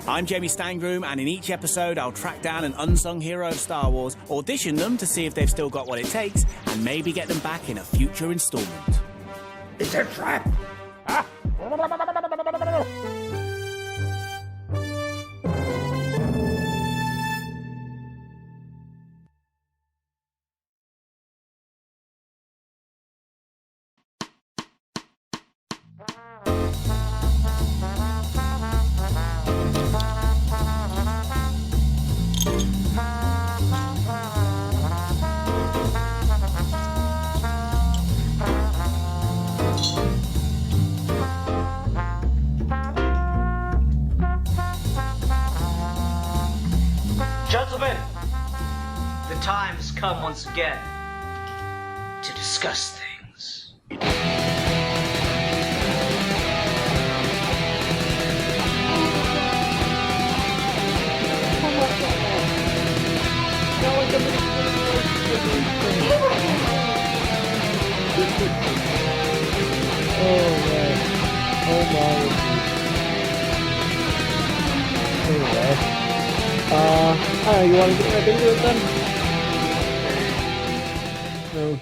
I'm Jamie Stangroom, and in each episode I'll track down an unsung hero of Star Wars, audition them to see if they've still got what it takes, and maybe get them back in a future installment. It's a trap! Ah. Gentlemen, the time has come once again to discuss things. You want to get right into it then?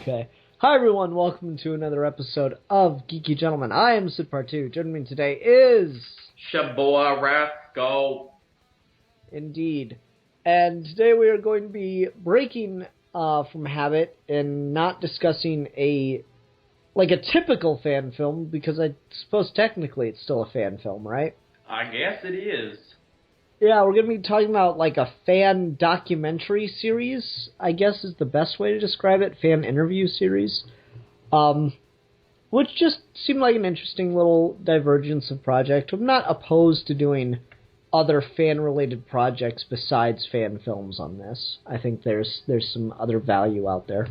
Okay. Hi everyone, welcome to another episode of Geeky Gentlemen. I am Sid Part2. Joining me today is... Shaboa Rathgo. Indeed. And today we are going to be breaking from habit and not discussing a typical fan film, because I suppose technically it's still a fan film, right? I guess it is. Yeah, we're going to be talking about a fan documentary series, I guess is the best way to describe it, fan interview series, which just seemed like an interesting little divergence of project. I'm not opposed to doing other fan-related projects besides fan films on this. I think there's some other value out there.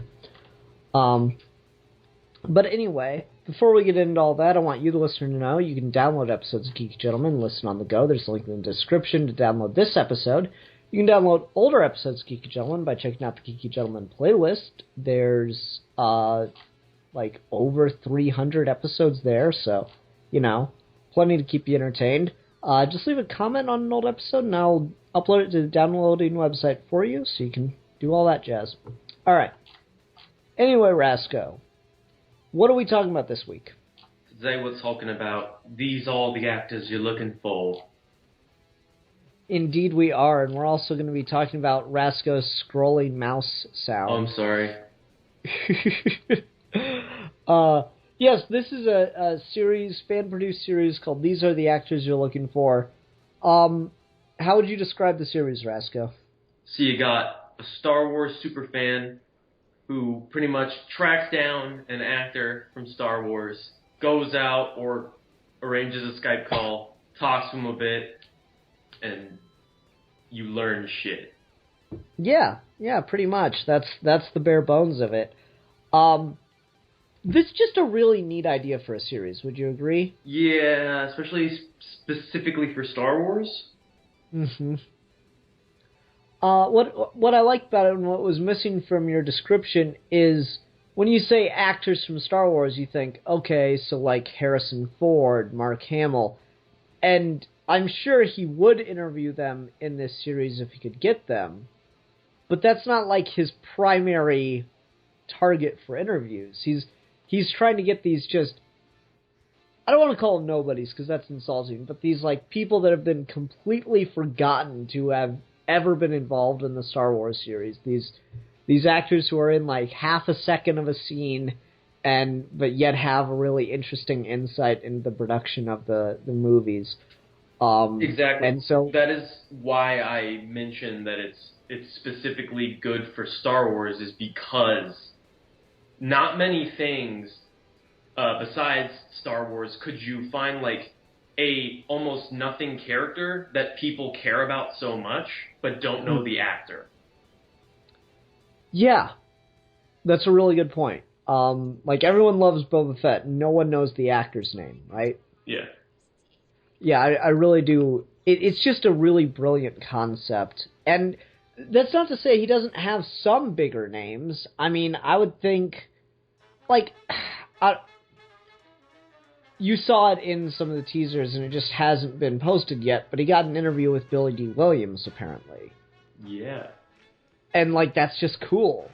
But anyway, before we get into all that, I want you, the listener, to know you can download episodes of Geeky Gentlemen and listen on the go. There's a link in the description to download this episode. You can download older episodes of Geeky Gentlemen by checking out the Geeky Gentlemen playlist. There's, over 300 episodes there, so, plenty to keep you entertained. Just leave a comment on an old episode, and I'll upload it to the downloading website for you, so you can do all that jazz. Alright. Anyway, Rasco, what are we talking about this week? Today we're talking about these all the actors you're looking for. Indeed we are, and we're also going to be talking about Rasco's scrolling mouse sound. Oh, I'm sorry. Yes, this is a series, fan-produced series called These Are the Actors You're Looking For. How would you describe the series, Rasco? So you got a Star Wars superfan who pretty much tracks down an actor from Star Wars, goes out or arranges a Skype call, talks to him a bit, and you learn shit. Yeah, pretty much. That's the bare bones of it. This is just a really neat idea for a series, would you agree? Yeah, especially specifically for Star Wars. Mm-hmm. What I like about it and what was missing from your description is when you say actors from Star Wars, you think, okay, so like Harrison Ford, Mark Hamill, and I'm sure he would interview them in this series if he could get them, but that's not like his primary target for interviews. He's trying to get these just, I don't want to call them nobodies because that's insulting, but these people that have been completely forgotten to have ever been involved in the Star Wars series. These actors who are in half a second of a scene but yet have a really interesting insight into the production of the movies. Exactly. And so that is why I mentioned that it's specifically good for Star Wars, is because not many things besides Star Wars could you find a almost nothing character that people care about so much but don't know the actor. Yeah, that's a really good point. Everyone loves Boba Fett, no one knows the actor's name, right? Yeah. Yeah, I really do. It's just a really brilliant concept. And that's not to say he doesn't have some bigger names. I mean, I would think, you saw it in some of the teasers, and it just hasn't been posted yet, but he got an interview with Billy D. Williams, apparently. Yeah. And, like, that's just cool.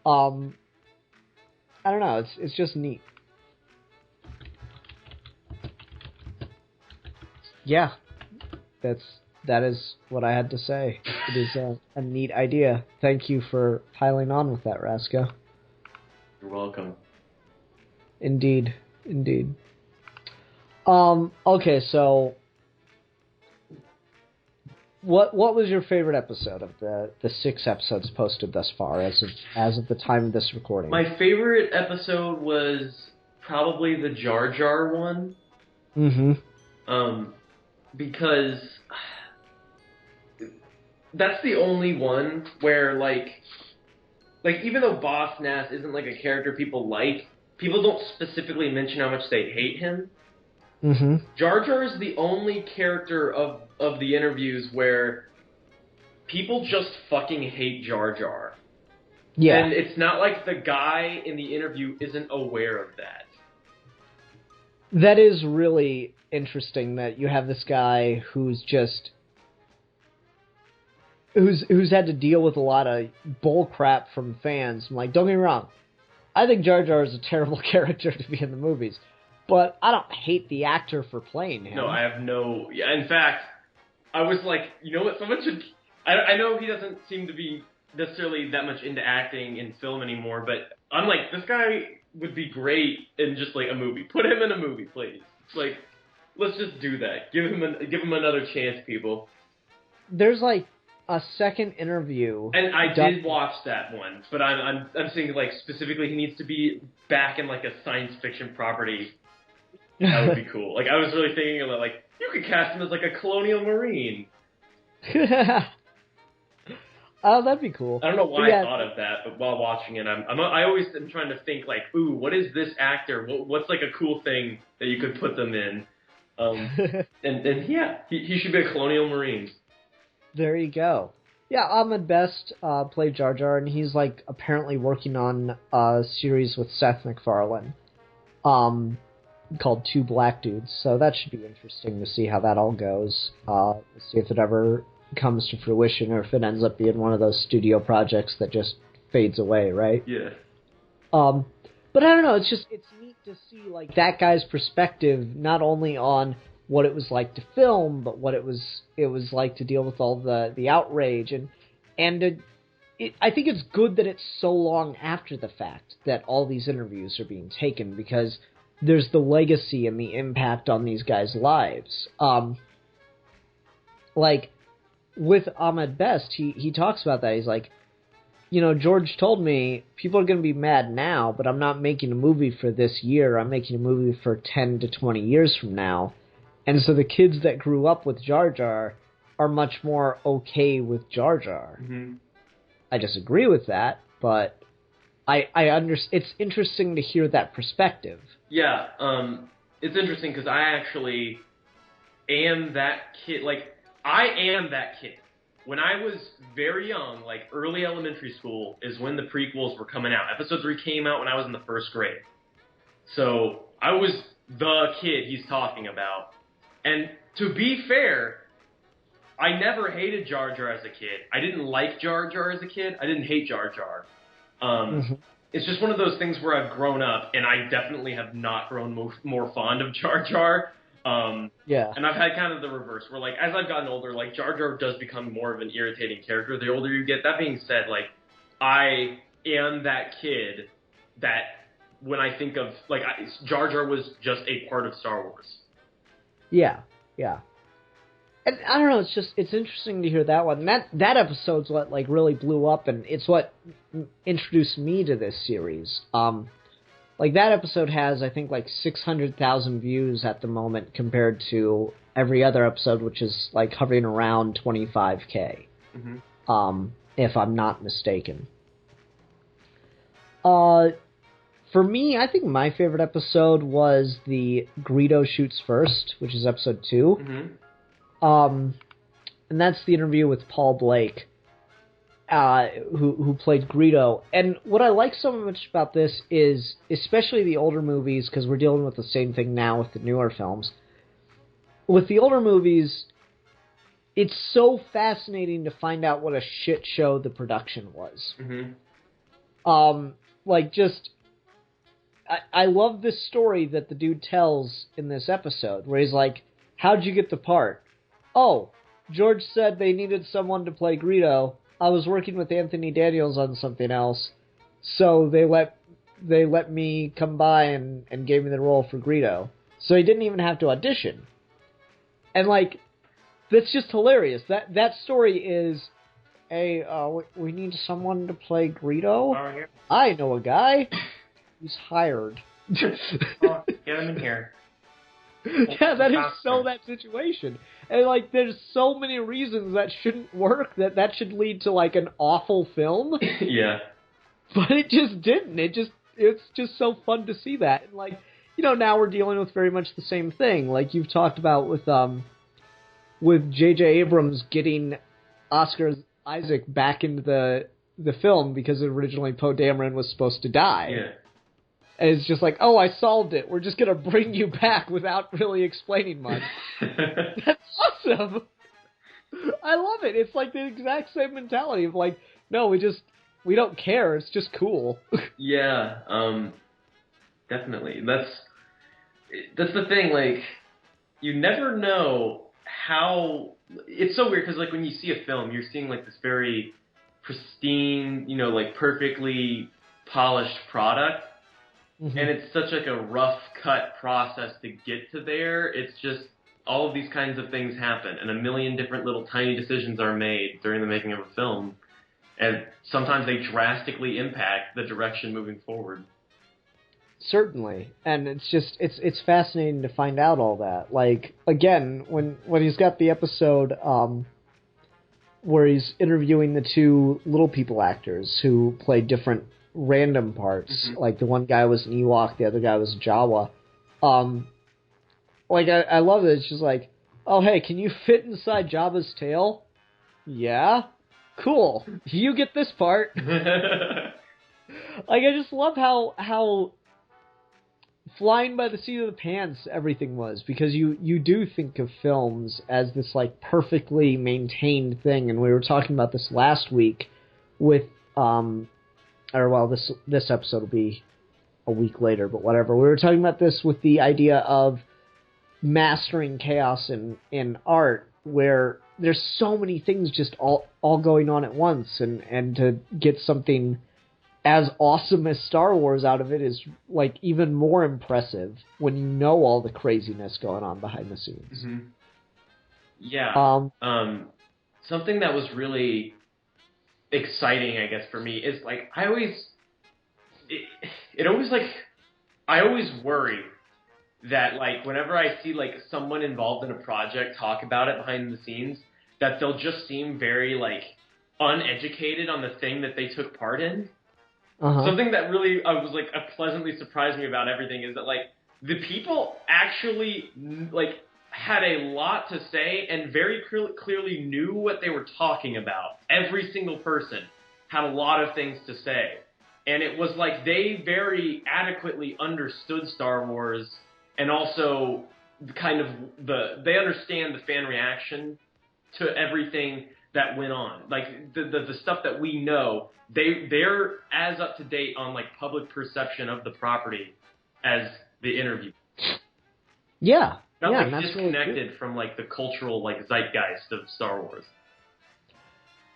I don't know, it's just neat. Yeah, that is what I had to say. It is a neat idea. Thank you for piling on with that, Rasco. You're welcome. Indeed. Okay, so what was your favorite episode of the 6 episodes posted thus far as of the time of this recording? My favorite episode was probably the Jar Jar one. Mm-hmm. Because that's the only one where, like even though Boss Nass isn't, like, a character people like, people don't specifically mention how much they hate him. Mm-hmm. Jar Jar is the only character of the interviews where people just fucking hate Jar Jar. Yeah. And it's not like the guy in the interview isn't aware of that. That is really interesting that you have this guy who's had to deal with a lot of bull crap from fans. I'm like, don't get me wrong, I think Jar Jar is a terrible character to be in the movies, but I don't hate the actor for playing him. No, I have no... Yeah, in fact, I was like, you know what, someone should... I know he doesn't seem to be necessarily that much into acting in film anymore, but I'm like, this guy would be great in just, like, a movie. Put him in a movie, please. It's like, let's just do that. Give him another chance, people. There's, like, a second interview. And I did watch that one, but I'm saying, like, specifically he needs to be back in, like, a science fiction property. That would be cool. Like, I was really thinking about, like, you could cast him as, like, a colonial marine. Oh, that'd be cool. I don't know why I thought of that, but while watching it, I always am trying to think, like, ooh, what is this actor? What's, like, a cool thing that you could put them in? And yeah, he should be a colonial marine. There you go. Yeah, Ahmed Best played Jar Jar, and he's, like, apparently working on a series with Seth MacFarlane called Two Black Dudes, so that should be interesting to see how that all goes. See if it ever comes to fruition, or if it ends up being one of those studio projects that just fades away, right? Yeah. But I don't know, it's neat to see, like, that guy's perspective, not only on what it was like to film, but what it was like to deal with all the outrage, and I think it's good that it's so long after the fact that all these interviews are being taken, because there's the legacy and the impact on these guys' lives. Like, with Ahmed Best, he talks about that. He's like, you know, George told me, people are going to be mad now, but I'm not making a movie for this year. I'm making a movie for 10 to 20 years from now. And so the kids that grew up with Jar Jar are much more okay with Jar Jar. Mm-hmm. I disagree with that, but I it's interesting to hear that perspective. Yeah, it's interesting because I actually am that kid. Like, I am that kid. When I was very young, like early elementary school, is when the prequels were coming out. Episode 3 came out when I was in the first grade. So I was the kid he's talking about. And to be fair, I never hated Jar Jar as a kid. I didn't like Jar Jar as a kid. I didn't hate Jar Jar. It's just one of those things where I've grown up, and I definitely have not grown more fond of Jar Jar. Yeah. And I've had kind of the reverse, where, like, as I've gotten older, like, Jar Jar does become more of an irritating character the older you get. That being said, like, I am that kid that when I think of, like, Jar Jar was just a part of Star Wars. Yeah, yeah. And I don't know, it's interesting to hear that one. That episode's what, like, really blew up, and it's what introduced me to this series. Like, that episode has, I think, like, 600,000 views at the moment compared to every other episode, which is, like, hovering around 25K. Mm-hmm. If I'm not mistaken. For me, I think my favorite episode was the Greedo Shoots First, which is episode 2. Mm-hmm. And that's the interview with Paul Blake. who played Greedo. And what I like so much about this is, especially the older movies, because we're dealing with the same thing now with the newer films. With the older movies, it's so fascinating to find out what a shit show the production was. Mm-hmm. I love this story that the dude tells in this episode, where he's like, how'd you get the part? Oh, George said they needed someone to play Greedo. I was working with Anthony Daniels on something else, so they let me come by and gave me the role for Greedo. So he didn't even have to audition. And, like, that's just hilarious. That story is, hey, we need someone to play Greedo? I know a guy. He's hired. Oh, get him in here. Yeah, that is so that situation. And, like, there's so many reasons that shouldn't work, that should lead to, like, an awful film. Yeah. But it just didn't. It's just so fun to see that. And, like, you know, now we're dealing with very much the same thing. Like you've talked about with J.J. Abrams getting Oscar Isaac back into the film because originally Poe Dameron was supposed to die. Yeah. And it's just like, oh, I solved it. We're just going to bring you back without really explaining much. That's awesome. I love it. It's like the exact same mentality of like, no, we don't care. It's just cool. Yeah, definitely. That's the thing. Like, you never know how. It's so weird because like when you see a film, you're seeing like this very pristine, you know, like perfectly polished product. Mm-hmm. And it's such like a rough cut process to get to there. It's just all of these kinds of things happen, and a million different little tiny decisions are made during the making of a film, and sometimes they drastically impact the direction moving forward. Certainly, and it's fascinating to find out all that. Like again, when he's got the episode where he's interviewing the two Little People actors who play different random parts, mm-hmm. like the one guy was an Ewok, the other guy was a Jawa. Like I love it. It's just like, oh hey, can you fit inside Jabba's tail? Yeah, cool. You get this part. Like I just love how flying by the seat of the pants everything was, because you do think of films as this like perfectly maintained thing, and we were talking about this last week with this episode will be a week later, but whatever. We were talking about this with the idea of mastering chaos in art, where there's so many things just all going on at once, and to get something as awesome as Star Wars out of it is like even more impressive when you know all the craziness going on behind the scenes. Mm-hmm. Yeah. Something that was really exciting, I guess, for me is like I always worry that like whenever I see like someone involved in a project talk about it behind the scenes, that they'll just seem very like uneducated on the thing that they took part in. Uh-huh. Something that really was like pleasantly surprised me about everything is that like the people actually like had a lot to say and very clearly knew what they were talking about. Every single person had a lot of things to say. And it was like they very adequately understood Star Wars, and also kind of they understand the fan reaction to everything that went on. Like the stuff that we know, they're as up to date on like public perception of the property as the interview. Yeah. Not yeah, like disconnected really from like the cultural like zeitgeist of Star Wars.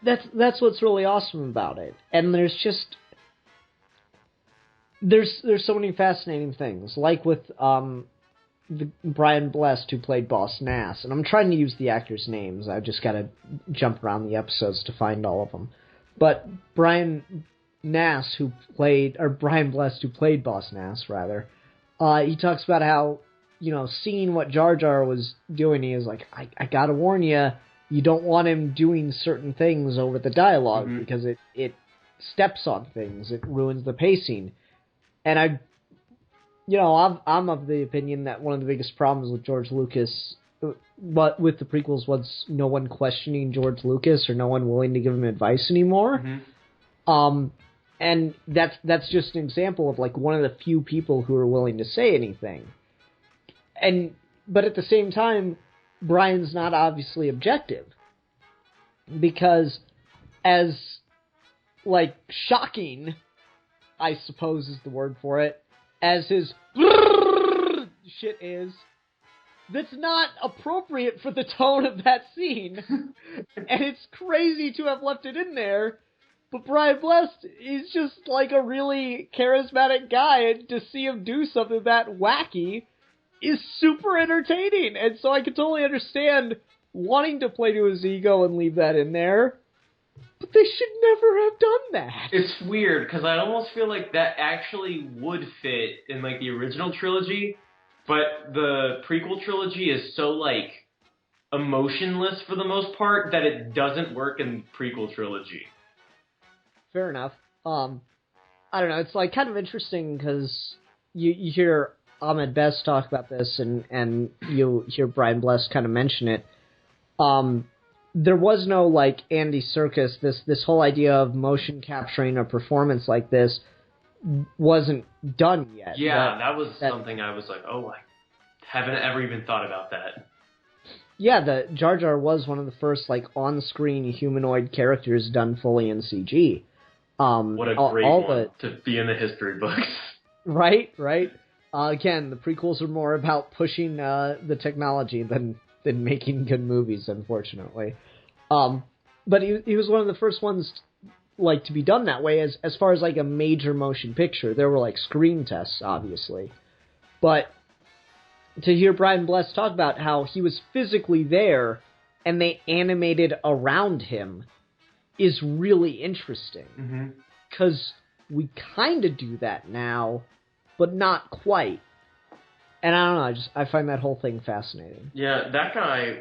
That's what's really awesome about it. And there's so many fascinating things, like with Brian Blessed, who played Boss Nass, and I'm trying to use the actors' names. I've just got to jump around the episodes to find all of them. But Brian Blessed, who played Boss Nass, rather, he talks about how, you know, seeing what Jar Jar was doing, he was like, I gotta warn you, you don't want him doing certain things over the dialogue, mm-hmm. because it steps on things, it ruins the pacing. And I'm of the opinion that one of the biggest problems with George Lucas what with the prequels was no one questioning George Lucas or no one willing to give him advice anymore. Mm-hmm. And that's just an example of like one of the few people who are willing to say anything. But at the same time, Brian's not obviously objective, because as like shocking, I suppose is the word for it, as his shit is, that's not appropriate for the tone of that scene. And it's crazy to have left it in there, but Brian Blessed is just like a really charismatic guy, and to see him do something that wacky is super entertaining. And so I can totally understand wanting to play to his ego and leave that in there, but they should never have done that. It's weird, because I almost feel like that actually would fit in, like, the original trilogy, but the prequel trilogy is so, like, emotionless for the most part that it doesn't work in the prequel trilogy. Fair enough. I don't know, it's, like, kind of interesting, because you hear Ahmed Best talk about this, and you hear Brian Bless kind of mention it. There was no, like, Andy Serkis, this whole idea of motion capturing a performance like this wasn't done yet. Yeah, that was something I was like, oh, I haven't ever even thought about that. Yeah, the Jar Jar was one of the first, like, on-screen humanoid characters done fully in CG. What a great one to be in the history books. Right. Again, the prequels are more about pushing the technology than making good movies, unfortunately. But he was one of the first ones, like, to be done that way as far as, like, a major motion picture. There were, like, screen tests, obviously. But to hear Brian Bless talk about how he was physically there and they animated around him is really interesting. Because we kind of do that now, but not quite. And I don't know, I find that whole thing fascinating. Yeah, that guy,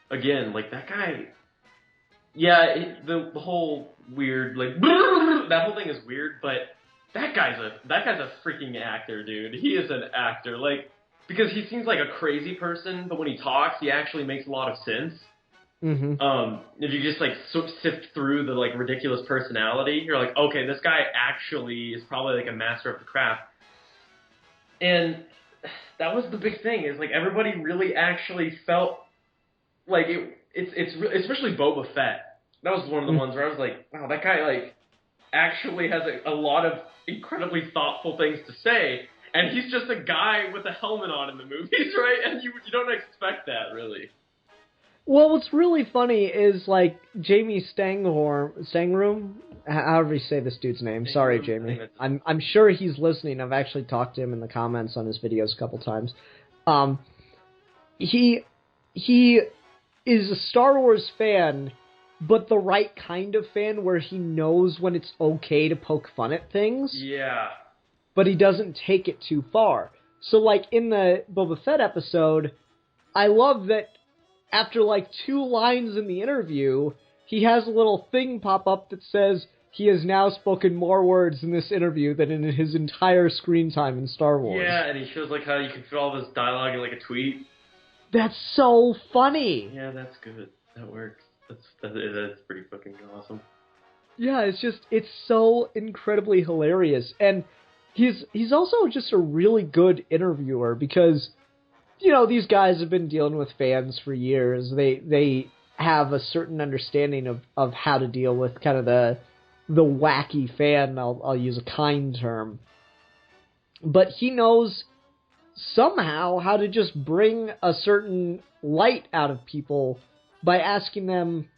again, like, that guy, yeah, the whole weird, like, that whole thing is weird, but that guy's a freaking actor, dude. He is an actor, like, because he seems like a crazy person, but when he talks, he actually makes a lot of sense. If you just, like, sift through the, like, ridiculous personality, you're like, okay, this guy actually is probably, like, a master of the craft. And that was the big thing, is, like, everybody really actually felt like it's especially Boba Fett. That was one of the ones where I was like, wow, that guy, like, actually has a lot of incredibly thoughtful things to say, and he's just a guy with a helmet on in the movies, right? And you don't expect that, really. Well, what's really funny is, like, Jamie Stangroom, however you say this dude's name. Sorry, Jamie. I'm sure he's listening. I've actually talked to him in the comments on his videos a couple times. He is a Star Wars fan, but the right kind of fan where he knows when it's okay to poke fun at things. Yeah. But he doesn't take it too far. So, like, in the Boba Fett episode, I love that after, like, 2 lines in the interview, he has a little thing pop up that says he has now spoken more words in this interview than in his entire screen time in Star Wars. Yeah, and he shows, like, how you can fit all this dialogue in, like, a tweet. That's so funny! Yeah, that's good. That works. That's pretty fucking awesome. Yeah, it's so incredibly hilarious. And he's also just a really good interviewer, because, you know, these guys have been dealing with fans for years. They have a certain understanding of how to deal with kind of the wacky fan. I'll use a kind term. But he knows somehow how to just bring a certain light out of people by asking them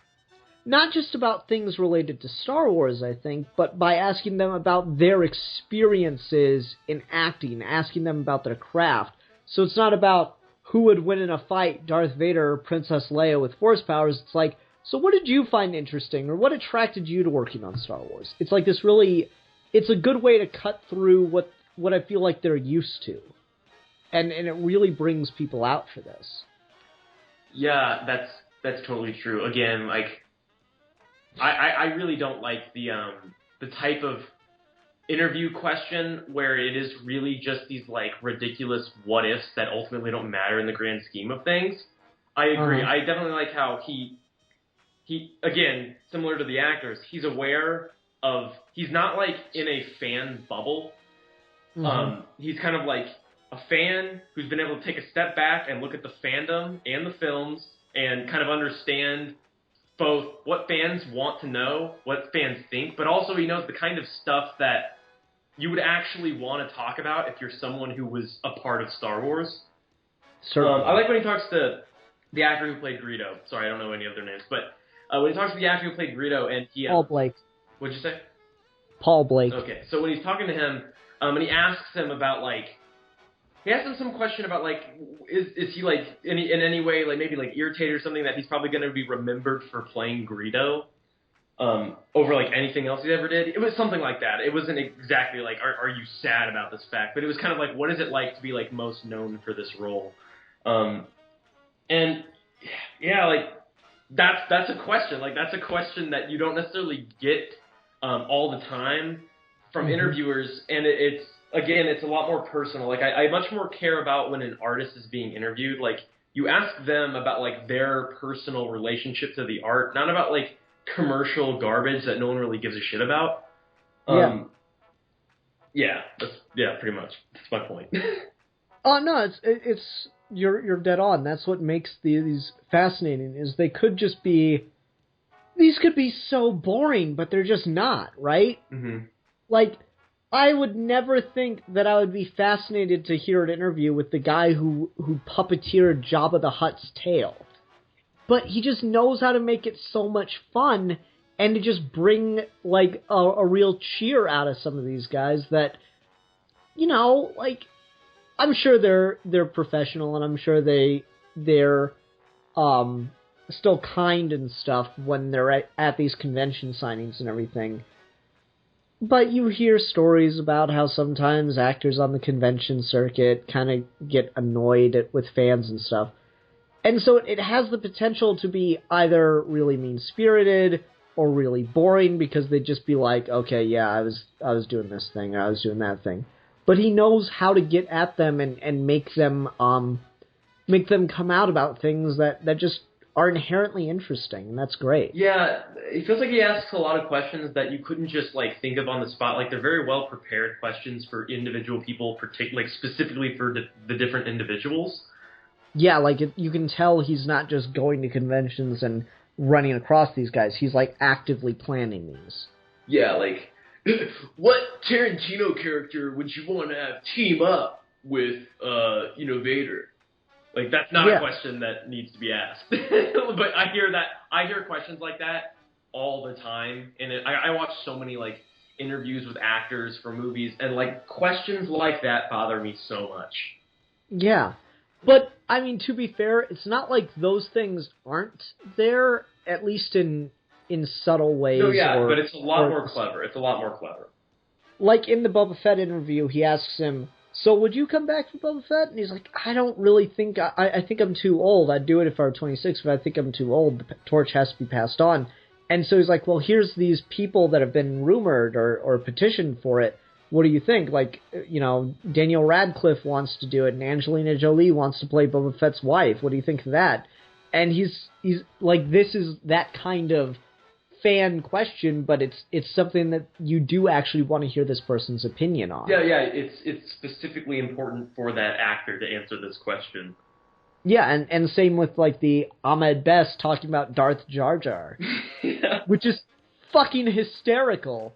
not just about things related to Star Wars, I think, but by asking them about their experiences in acting, asking them about their craft. So it's not about who would win in a fight, Darth Vader or Princess Leia with Force powers. It's like, so what did you find interesting, or what attracted you to working on Star Wars? It's like this really, it's a good way to cut through what I feel like they're used to. And it really brings people out for this. Yeah, that's totally true. Again, like, I really don't like the type of interview question where it is really just these like ridiculous what ifs that ultimately don't matter in the grand scheme of things. I agree. I definitely like how he again, similar to the actors, he's aware of, he's not like in a fan bubble. He's kind of like a fan who's been able to take a step back and look at the fandom and the films and kind of understand both what fans want to know, what fans think, but also he knows the kind of stuff that you would actually want to talk about if you're someone who was a part of Star Wars. I like when he talks to the actor who played Greedo. Sorry, I don't know any of their names, but when he talks to the actor who played Greedo and he... Paul Blake. What'd you say? Paul Blake. Okay, so when he's talking to him, and he asks him about, like... He asks him some question about, like, is he, like, in any way, like, maybe, like, irritated or something that he's probably going to be remembered for playing Greedo over, like, anything else he ever did? It was something like that. It wasn't exactly, like, are you sad about this fact? But it was kind of like, what is it like to be, like, most known for this role? And, yeah, like, that's a question. Like, that's a question that you don't necessarily get all the time from interviewers, and it's a lot more personal. Like, I much more care about when an artist is being interviewed. Like, you ask them about, like, their personal relationship to the art, not about, like, commercial garbage that no one really gives a shit about. Pretty much. That's my point. Oh, no, it's you're dead on. That's what makes these fascinating, is they could just be, these could be so boring, but they're just not, right? Like, I would never think that I would be fascinated to hear an interview with the guy who puppeteered Jabba the Hutt's tail. But he just knows how to make it so much fun and to just bring, like, a real cheer out of some of these guys that, you know, like, I'm sure they're professional, and I'm sure they're still kind and stuff when they're at these convention signings and everything. But you hear stories about how sometimes actors on the convention circuit kind of get annoyed with fans and stuff. And so it has the potential to be either really mean-spirited or really boring, because they'd just be like, okay, yeah, I was doing this thing, or I was doing that thing. But he knows how to get at them and make them come out about things that just are inherently interesting, and that's great. Yeah, it feels like he asks a lot of questions that you couldn't just, like, think of on the spot. Like, they're very well-prepared questions for individual people, like, specifically for the different individuals. Yeah, like, you can tell he's not just going to conventions and running across these guys. He's, like, actively planning these. Yeah, like, what Tarantino character would you want to have team up with, Vader? Like, that's not a question that needs to be asked. But I hear questions like that all the time. And I watch so many, like, interviews with actors for movies, and, like, questions like that bother me so much. Yeah. But, I mean, to be fair, it's not like those things aren't there, at least in subtle ways. No, yeah, but it's a lot more clever. It's a lot more clever. Like, in the Boba Fett interview, he asks him, so would you come back for Boba Fett? And he's like, I don't really think, I think I'm too old. I'd do it if I were 26, but I think I'm too old. The torch has to be passed on. And so he's like, well, here's these people that have been rumored or petitioned for it. What do you think? Like, Daniel Radcliffe wants to do it, and Angelina Jolie wants to play Boba Fett's wife. What do you think of that? And he's like, this is that kind of fan question, but it's something that you do actually want to hear this person's opinion on. Yeah, it's specifically important for that actor to answer this question. Yeah, and same with, like, the Ahmed Best talking about Darth Jar Jar, which is fucking hysterical.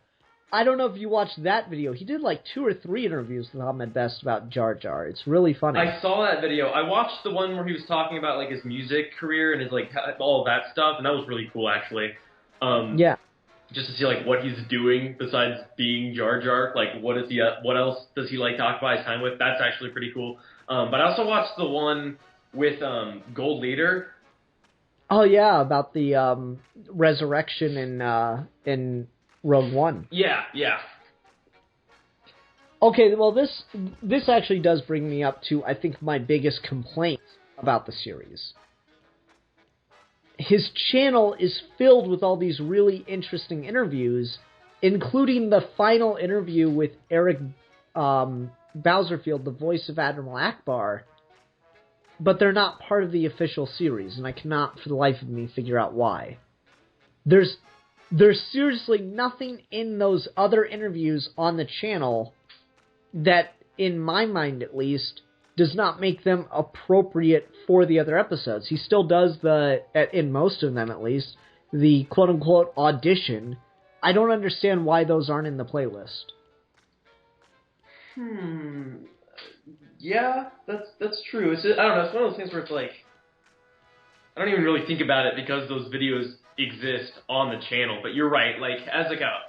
I don't know if you watched that video. He did, like, 2 or 3 interviews with Ahmed Best about Jar Jar. It's really funny. I saw that video. I watched the one where he was talking about, like, his music career and his, like, all of that stuff, and that was really cool, actually. Just to see, like, what he's doing besides being Jar Jar. Like, what else does he, like, talk about his time with? That's actually pretty cool. But I also watched the one with Gold Leader. Oh, yeah, about the resurrection in Rogue One. Yeah. Okay, well, this actually does bring me up to, I think, my biggest complaint about the series. His channel is filled with all these really interesting interviews, including the final interview with Eric Bowserfield, the voice of Admiral Akbar, but they're not part of the official series, and I cannot for the life of me figure out why. There's seriously nothing in those other interviews on the channel that, in my mind at least, does not make them appropriate for the other episodes. He still does in most of them at least, the quote-unquote audition. I don't understand why those aren't in the playlist. Yeah, that's true. I don't know. It's one of those things where it's like, I don't even really think about it because those videos exist on the channel. But you're right. Like, as like a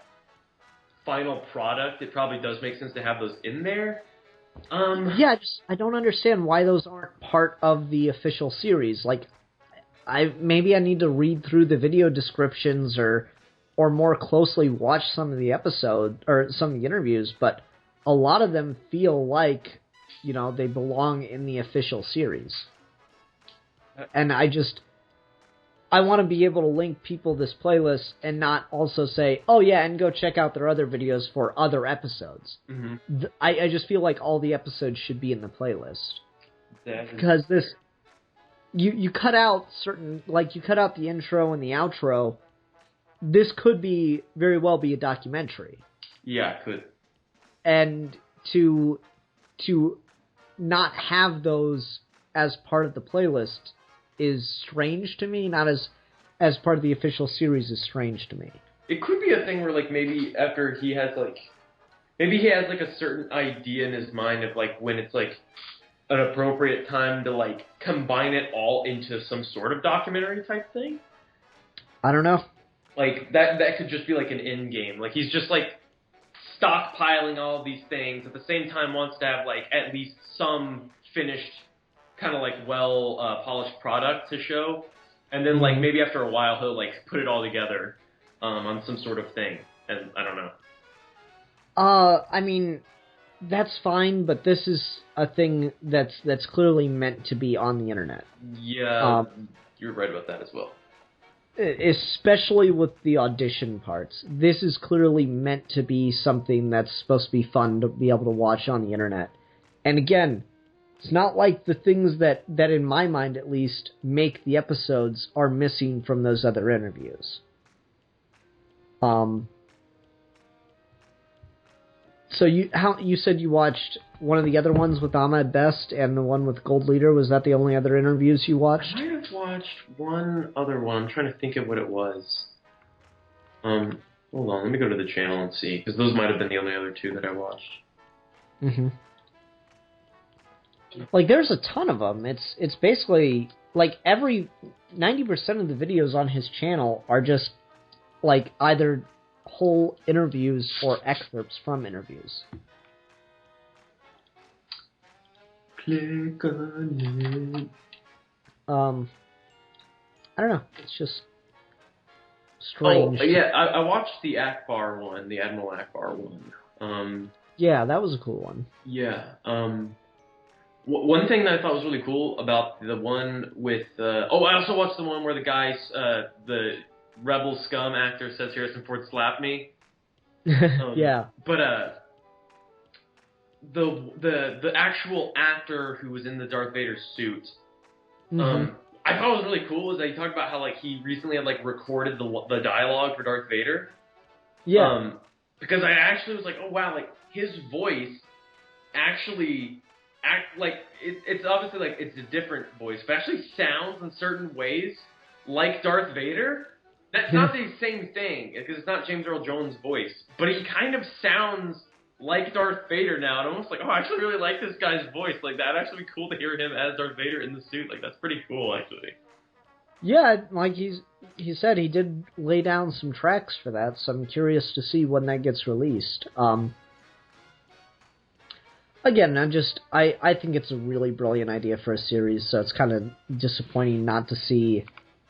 final product, it probably does make sense to have those in there. Yeah, I don't understand why those aren't part of the official series. Like, maybe I need to read through the video descriptions or more closely watch some of the episodes or some of the interviews, but a lot of them feel like, you know, they belong in the official series. And I want to be able to link people to this playlist and not also say, oh yeah, and go check out their other videos for other episodes. Mm-hmm. I just feel like all the episodes should be in the playlist. Because you cut out you cut out the intro and the outro. This could very well be a documentary. Yeah, it could. And to not have those as part of the playlist is strange to me, not as part of the official series is strange to me. It could be a thing where, like, maybe after he has, like, a certain idea in his mind of, like, when it's, like, an appropriate time to, like, combine it all into some sort of documentary type thing. I don't know. Like, that could just be, like, an end game. Like, he's just, like, stockpiling all of these things, at the same time wants to have, like, at least some finished, kind of, like, polished product to show. And then, like, maybe after a while he'll, like, put it all together on some sort of thing. And I don't know. I mean, that's fine, but this is a thing that's clearly meant to be on the internet. Yeah, you're right about that as well. Especially with the audition parts. This is clearly meant to be something that's supposed to be fun to be able to watch on the internet. And again, it's not like the things that in my mind at least make the episodes are missing from those other interviews. So you said you watched one of the other ones with Ahmed Best and the one with Gold Leader. Was that the only other interviews you watched? I might have watched one other one. I'm trying to think of what it was. Hold on, let me go to the channel and see, because those might have been the only other two that I watched. Mm-hmm. Like, there's a ton of them. It's basically, like, 90% of the videos on his channel are just, like, either whole interviews or excerpts from interviews. Click on it. I don't know. It's just strange. Oh, yeah, I watched the Akbar one, the Admiral Akbar one. Yeah, that was a cool one. Yeah. One thing that I thought was really cool about the one with... I also watched the one where the guy, the Rebel Scum actor says Harrison Ford slapped me. Yeah. But the actual actor who was in the Darth Vader suit, I thought was really cool is that he talked about how, like, he recently had, like, recorded the dialogue for Darth Vader. Yeah. Because I actually was like, oh wow, like, his voice actually it's obviously, like, it's a different voice, but actually sounds in certain ways like Darth Vader. That's not the same thing, because it's not James Earl Jones' voice, but he kind of sounds like Darth Vader now. And I'm almost like, oh, I actually really like this guy's voice. Like, that'd actually be cool to hear him as Darth Vader in the suit. Like, that's pretty cool, actually. Yeah, like he said, he did lay down some tracks for that, so I'm curious to see when that gets released. Again, I think it's a really brilliant idea for a series, so it's kind of disappointing not to see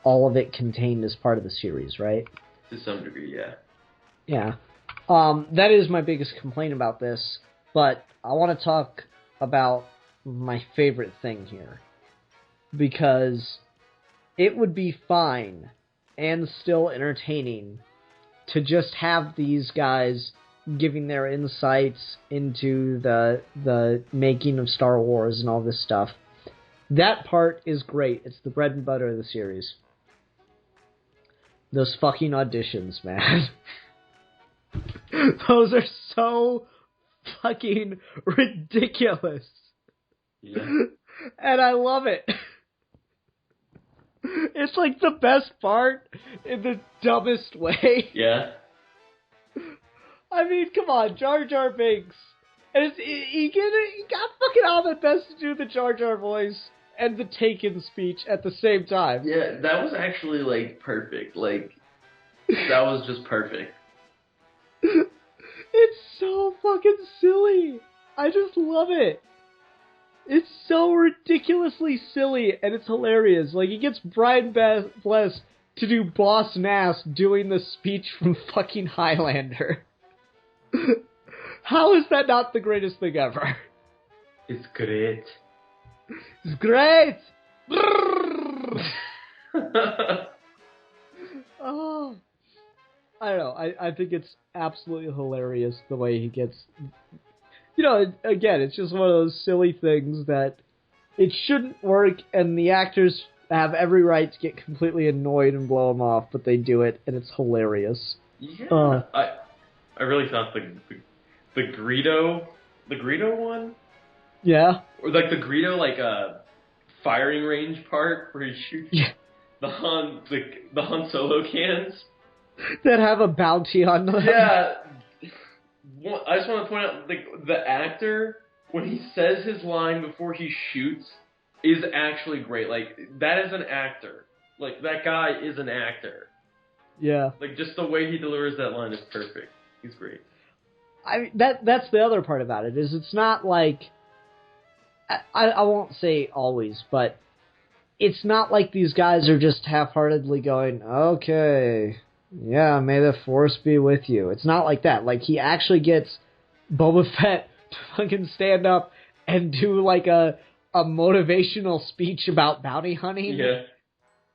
all of it contained as part of the series, right? To some degree, yeah. Yeah. That is my biggest complaint about this, but I want to talk about my favorite thing here. Because it would be fine and still entertaining to just have these guys giving their insights into the making of Star Wars and all this stuff. That part is great. It's the bread and butter of the series. Those fucking auditions, man. Those are so fucking ridiculous. Yeah. And I love it. It's like the best part in the dumbest way. Yeah. I mean, come on, Jar Jar Binks. And he got fucking Ahmed Best to do the Jar Jar voice and the Taken speech at the same time. Yeah, that was actually, like, perfect. Like, that was just perfect. It's so fucking silly. I just love it. It's so ridiculously silly, and it's hilarious. Like, he gets Brian Bless to do Boss Nass doing the speech from fucking Highlander. How is that not the greatest thing ever? It's great. It's great! Oh, I don't know. I think it's absolutely hilarious the way he gets... You know, again, it's just one of those silly things that it shouldn't work, and the actors have every right to get completely annoyed and blow him off, but they do it, and it's hilarious. Yeah, I really thought the Greedo one, Yeah, or like the Greedo firing range part where he shoots the Han Solo cans that have a bounty on them. Yeah, I just want to point out the actor when he says his line before he shoots is actually great. Like, that is an actor. Like, that guy is an actor. Yeah. Like, just the way he delivers that line is perfect. He's great. I mean, that's the other part about it, is it's not like... I won't say always, but it's not like these guys are just half-heartedly going, okay, yeah, may the Force be with you. It's not like that. Like, he actually gets Boba Fett to fucking stand up and do, like, a motivational speech about bounty hunting. Yeah.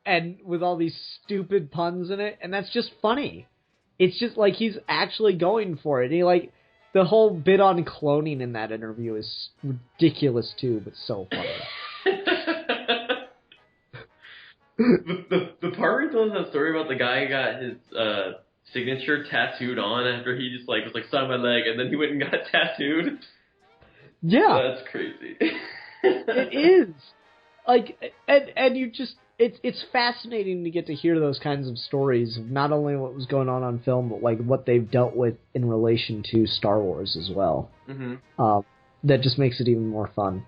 And with all these stupid puns in it, and that's just funny. It's just, like, he's actually going for it. He, like, the whole bit on cloning in that interview is ridiculous, too, but so funny. the part where he tells that story about the guy who got his signature tattooed on after he just was like sign my leg, and then he went and got tattooed. Yeah, that's crazy. It is. Like, and you just it's fascinating to get to hear those kinds of stories of not only what was going on film, but like what they've dealt with in relation to Star Wars as well. Mm-hmm. That just makes it even more fun.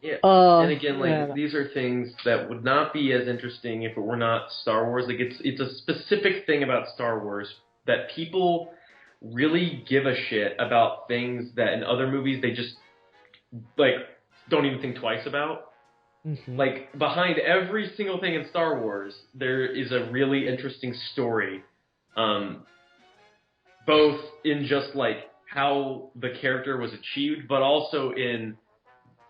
Yeah, and again, these are things that would not be as interesting if it were not Star Wars. Like, it's a specific thing about Star Wars that people really give a shit about things that in other movies they just, don't even think twice about. Mm-hmm. Like, behind every single thing in Star Wars, there is a really interesting story, both in just, how the character was achieved, but also in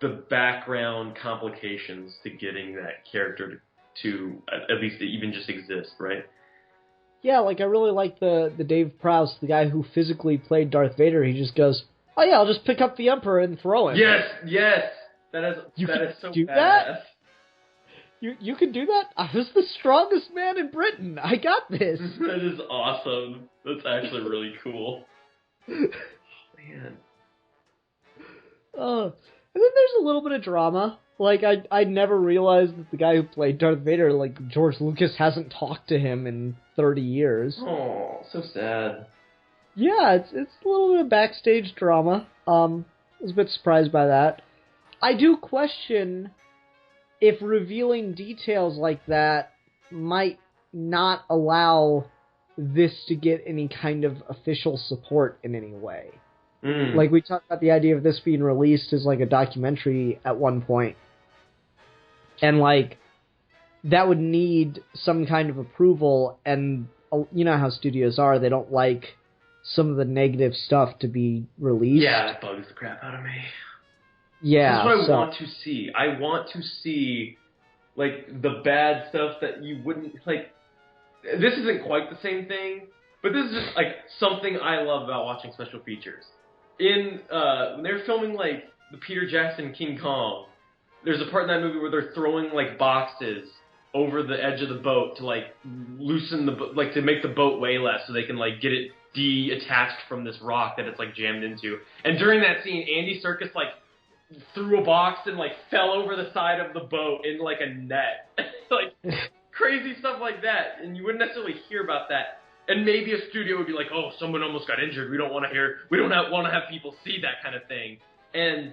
the background complications to getting that character to at least even just exist, right? Yeah, I really like the Dave Prowse, the guy who physically played Darth Vader. He just goes, "Oh yeah, I'll just pick up the Emperor and throw him." Yes, that is so do badass. That? You can do that? I was the strongest man in Britain. I got this. That is awesome. That's actually really cool. Man. And then there's a little bit of drama. I never realized that the guy who played Darth Vader, George Lucas, hasn't talked to him in 30 years. Oh, so sad. Yeah, it's a little bit of backstage drama. I was a bit surprised by that. I do question if revealing details like that might not allow this to get any kind of official support in any way. We talked about the idea of this being released as a documentary at one point. And that would need some kind of approval, and you know how studios are, they don't like some of the negative stuff to be released. Yeah, it bugs the crap out of me. Yeah. That's what I want to see. I want to see, the bad stuff that you wouldn't, this isn't quite the same thing, but this is just like something I love about watching special features. When they're filming like the Peter Jackson King Kong, there's a part in that movie where they're throwing like boxes over the edge of the boat to like loosen to make the boat weigh less so they can like get it detached from this rock that it's like jammed into. And during that scene, Andy Serkis like threw a box and like fell over the side of the boat in like a net. Like crazy stuff like that. And you wouldn't necessarily hear about that. And maybe a studio would be like, oh, someone almost got injured. We don't want to have people see that kind of thing. And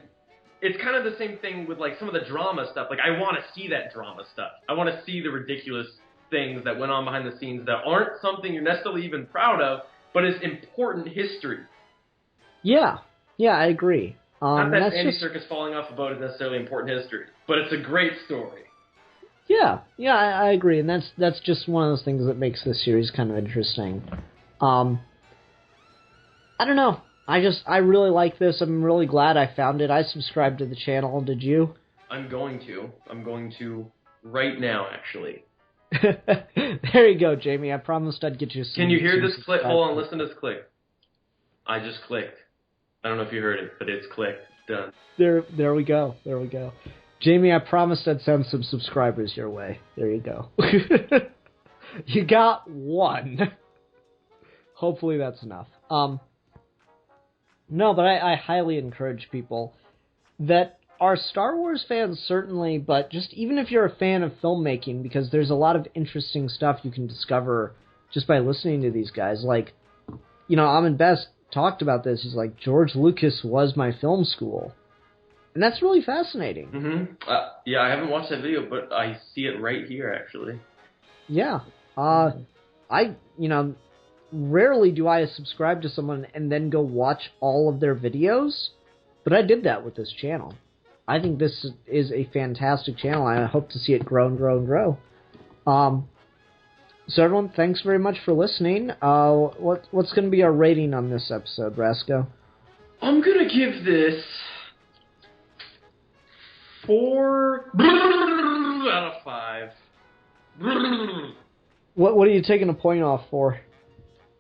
it's kind of the same thing with like some of the drama stuff. Like I want to see that drama stuff. I want to see the ridiculous things that went on behind the scenes that aren't something you're necessarily even proud of, but it's important history. Yeah, I agree. Not that Andy Serkis falling off a boat is necessarily important history, but it's a great story. Yeah, I agree, and that's just one of those things that makes this series kind of interesting. I don't know. I really like this. I'm really glad I found it. I subscribed to the channel. Did you? I'm going to right now, actually. There you go, Jamie. I promised I'd get you some. Can you hear this click? Hold on, listen to this click. I just clicked. I don't know if you heard it, but it's clicked. Done. There we go. Jamie, I promised I'd send some subscribers your way. There you go. You got one. Hopefully that's enough. No, but I highly encourage people that are Star Wars fans, certainly, but just even if you're a fan of filmmaking, because there's a lot of interesting stuff you can discover just by listening to these guys. Like, Amon Best talked about this. He's like, George Lucas was my film school. And that's really fascinating. Mm-hmm. Yeah, I haven't watched that video, but I see it right here, actually. Yeah. Rarely do I subscribe to someone and then go watch all of their videos, but I did that with this channel. I think this is a fantastic channel. I hope to see it grow and grow and grow. So everyone, thanks very much for listening. What's going to be our rating on this episode, Rasco? I'm going to give this 4 out of 5. What are you taking a point off for?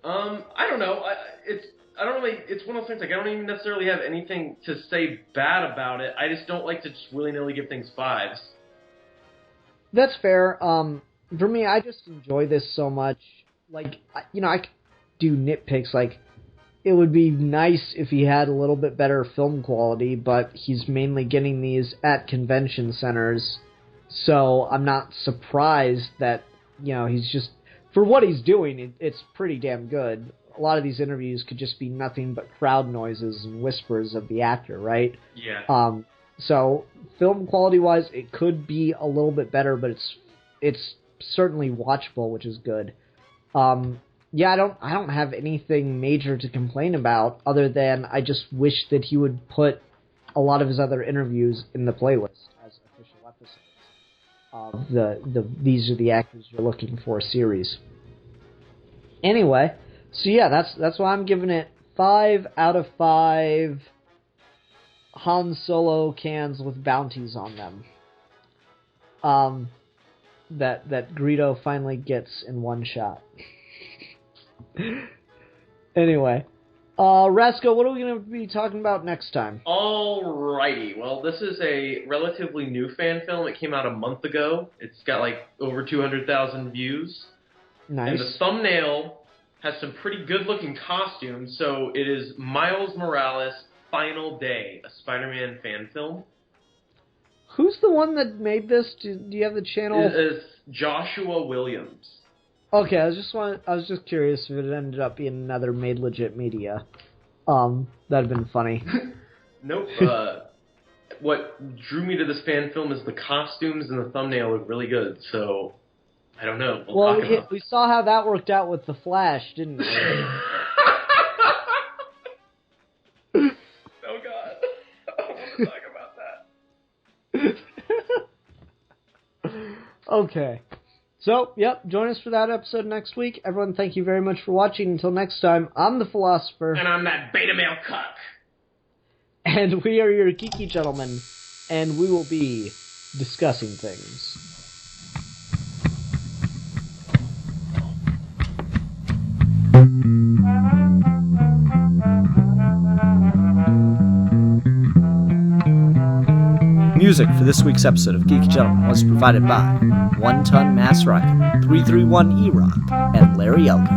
I don't know. It's one of those things, like, I don't even necessarily have anything to say bad about it. I just don't like to just willy-nilly give things 5s. That's fair. For me, I just enjoy this so much. Like, I could do nitpicks, like, it would be nice if he had a little bit better film quality, but he's mainly getting these at convention centers, so I'm not surprised that, he's just... For what he's doing, it's pretty damn good. A lot of these interviews could just be nothing but crowd noises and whispers of the actor, right? Yeah. So, film quality-wise, it could be a little bit better, but it's certainly watchable, which is good. Yeah, I don't have anything major to complain about, other than I just wish that he would put a lot of his other interviews in the playlist as official episodes of the These Are the Actors You're Looking For series. Anyway, so yeah, that's why I'm giving it 5 out of 5 Han Solo cans with bounties on them. That Greedo finally gets in one shot. Anyway, Rasco, what are we going to be talking about next time? Alrighty, well, this is a relatively new fan film. It came out a month ago. It's got like over 200,000 views. Nice. And the thumbnail has some pretty good-looking costumes. So it is Miles Morales' Final Day, a Spider-Man fan film. Who's the one that made this? Do you have the channel? It is Joshua Williams. Okay, I was just curious if it ended up being another Made Legit Media. That'd have been funny. Nope. What drew me to this fan film is the costumes and the thumbnail look really good. So I don't know. We saw how that worked out with the Flash, didn't we? Oh God! I don't want to talk about that. Okay. So, yep, join us for that episode next week. Everyone, thank you very much for watching. Until next time, I'm the Philosopher. And I'm that beta male cuck. And we are your geeky gentlemen. And we will be discussing things. Music for this week's episode of Geeky Gentlemen was provided by One Ton Mass Rocket, 331 E-Rock, and Larry Elgert.